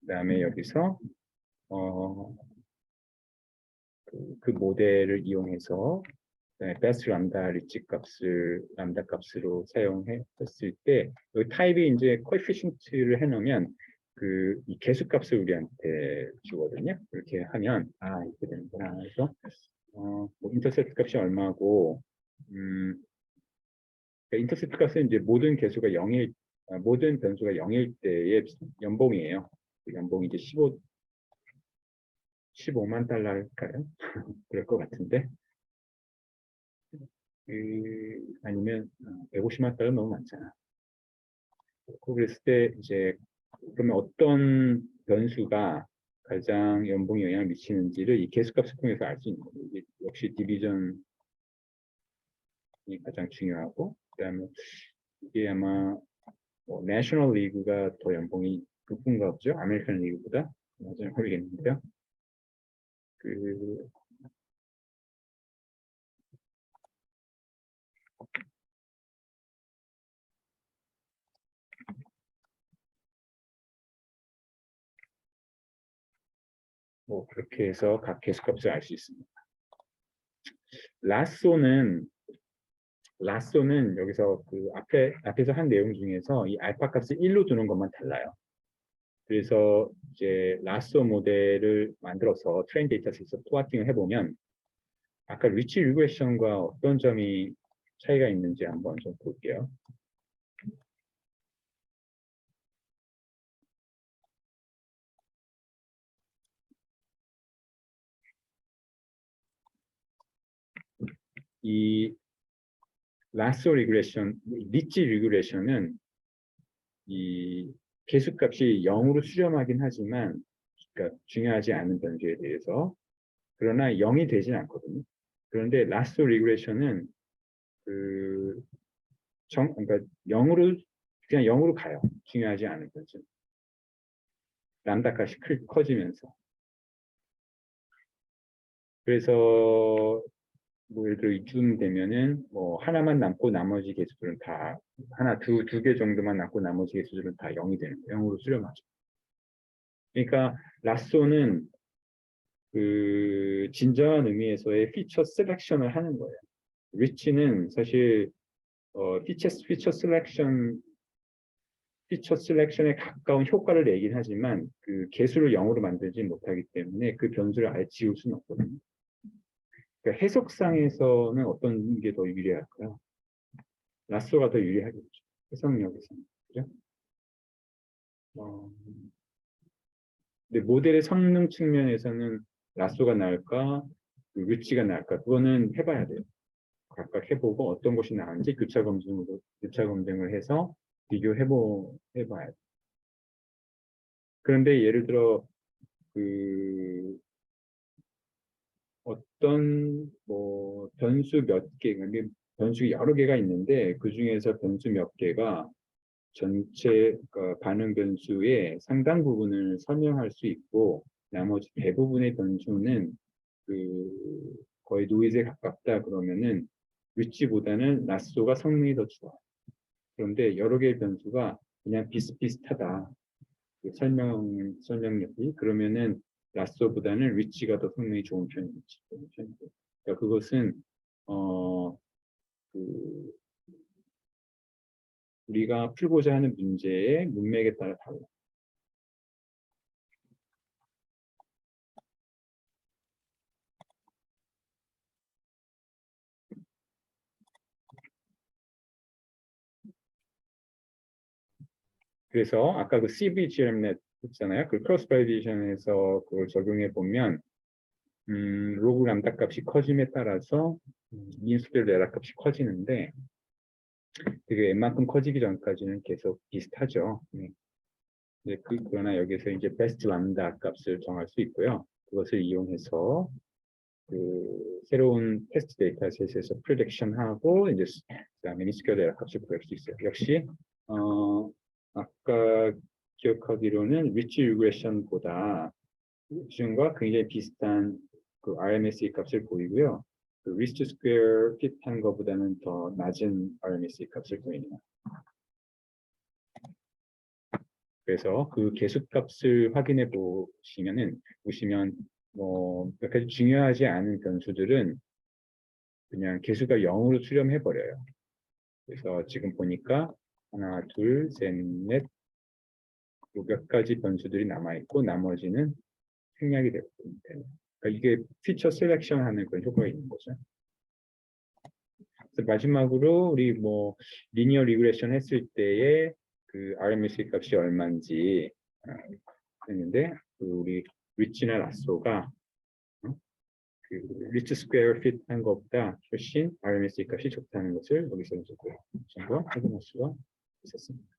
그다음에 여기서 그 모델을 이용해서 베스트 람다 리치 값을 람다 값으로 사용했을 때 여기 타입이 이제 코에피션트를 해놓으면 이 개수 값을 우리한테 주거든요. 이렇게 하면 이렇게 되는구나. 그래서 뭐 인터셉트 값이 얼마고 그러니까 인터셉트 값은 이제 모든 변수가 0일 때의 연봉이에요. 그 연봉이 이제 15만 달러일까요? 그럴 것 같은데. 아니면 150만 달러 너무 많잖아. 그랬을 때 이제 그러면 어떤 변수가 가장 연봉에 영향을 미치는지를 이 개수값을 통해서 알 수 있는 거예요. 이게 역시 디비전이 가장 중요하고 그다음에 이게 아마 내셔널 리그가 더 연봉이 높은가 보죠. 아메리칸 리그보다 맞아요. 모르겠는데요. 뭐 그렇게 해서 각 개수값을 알 수 있습니다. 라쏘는 여기서 그 앞에서 한 내용 중에서 이 알파 값을 1로 두는 것만 달라요. 그래서 이제 라쏘 모델을 만들어서 트레인 데이터셋에서 플로팅을 해보면 아까 리치 리그레이션과 어떤 점이 차이가 있는지 한번 좀 볼게요. 이 라소 리그레션, 리치 리그레션은 이 개수값이 0으로 수렴하긴 하지만, 그러니까 중요하지 않은 변수에 대해서, 그러나 0이 되진 않거든요. 그런데 라소 리그레션은 그러니까 0으로 그냥 0으로 가요. 중요하지 않은 변수. 람다 값이 커지면서. 그래서 뭐 예를 들어 이쯤 되면은 뭐 하나만 남고 나머지 개수들은 다 하나 두 개 정도만 남고 나머지 개수들은 다 0이 되는 거예요. 0으로 수렴하죠. 그러니까 라쏘는 그 진정한 의미에서의 피처 셀렉션을 하는 거예요. 리치는 사실 피처 셀렉션에 가까운 효과를 내긴 하지만 그 개수를 0으로 만들지 못하기 때문에 그 변수를 아예 지울 수는 없거든요. 그러니까 해석상에서는 어떤 게 더 유리할까요? 라쏘가 더 유리하겠죠. 해석력에서는. 그죠? 어, 근데 모델의 성능 측면에서는 라쏘가 나을까, 그 위치가 나을까, 그거는 해봐야 돼요. 각각 해보고 어떤 것이 나은지 교차 검증을 해서 해봐야 돼요. 그런데 예를 들어 그 어떤 뭐 변수 몇 개, 변수 여러 개가 있는데 그 중에서 변수 몇 개가 전체 반응 변수의 상당 부분을 설명할 수 있고 나머지 대부분의 변수는 그 거의 노이즈에 가깝다 그러면은 위치보다는 라쏘가 성능이 더 좋아. 그런데 여러 개의 변수가 그냥 비슷비슷하다. 그 설명력이 그러면은 라쏘보다는 위치가 더 성능이 좋은 편이지. 그러니까 그것은 어, 그 우리가 풀고자 하는 문제의 문맥에 따라 달라. 그래서 아까 그 CBGMnet 있잖아요. 그 크로스 발리데이션에서 그걸 적용해 보면 로그 람다 값이 커짐에 따라서 인수별 에러 값이 커지는데 그게 n만큼 커지기 전까지는 계속 비슷하죠. 네. 그러나 여기서 이제 베스트 람다 값을 정할 수 있고요. 그것을 이용해서 그 새로운 테스트 데이터셋에서 프레딕션하고 이제 그다음에 인수별 에러 값을 구할 수 있어요. 역시 아까 기억하기로는 리치 리그레션보다 기준과 굉장히 비슷한 그 RMSE 값을 보이고요. 그 리스트 스퀘어 핏한 것보다는 더 낮은 RMSE 값을 보입니다. 그래서 그 개수값을 확인해 보시면 뭐 몇 가지 중요하지 않은 변수들은 그냥 개수가 0으로 수렴해 버려요. 그래서 지금 보니까 하나, 둘, 셋, 넷, 몇 가지 변수들이 남아 있고 나머지는 생략이 되고 있습니다. 그러니까 이게 피처 셀렉션 하는 그런 효과가 있는 거죠. 그래서 마지막으로 우리 뭐 리니어 리그레션 했을 때의 그 RMS 값이 얼마인지 했는데 그 우리 리치나 라쏘가 그 리치 스퀘어 핏한 것보다 훨씬 RMS 값이 좋다는 것을 여기서 이제 좀 더 확인할 수가 있었습니다.